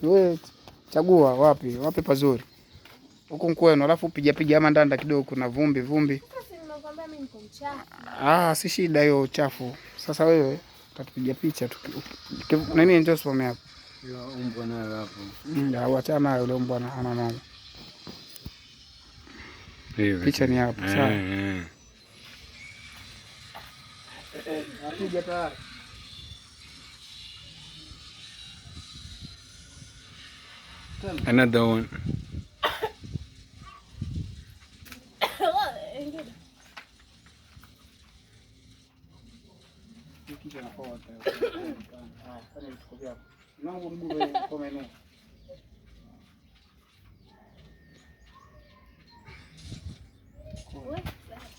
Wewe chagua wapi pazuri. Huko kwenu, alafu piga ama ndanda kidogo, kuna vumbi. Sasa nimekwambia mimi niko mchafu. Si shida hiyo uchafu. Sasa wewe utatupiga picha nini njoo some hapo. Yule umbwa naye hapo. Wacha naye yule umbwa ana mama. Picha ni hapo, sawa. Napiga tayari. Another one.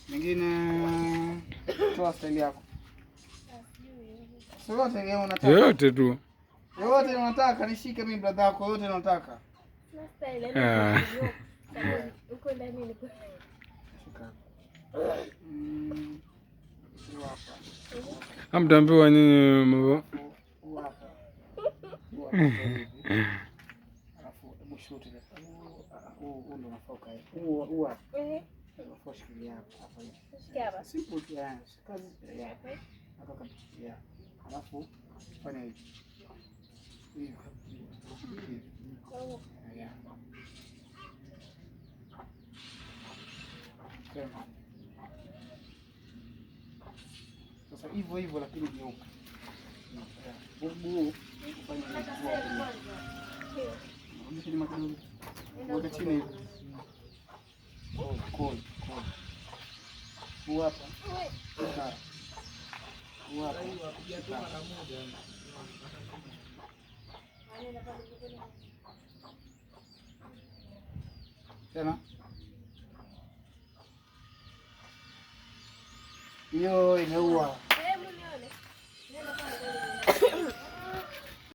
Mingine toa style yako. Yote leo unataka. Yote tu. Yote unataka nishike mimi brother yako, yote unataka. Na style uko ndani ni kwa. Hamtaambiwa nyinyi mambo. Alafu hebu shoot ile. Ndo nafoka hiyo. Unafaa shikilia hapa hivi. Shikia hapa. Simple tu yani. Kazi ya hapa. Hapa kabisa. Alafu fanya hivi. Hivi. Yeah. Sasa hivyo lakini geuka. Bubu fanya hivi. Rudisha ni makidogo. Weka chini hivi. Cool. Hapa. Hapa. Tena. Hiyo imeua.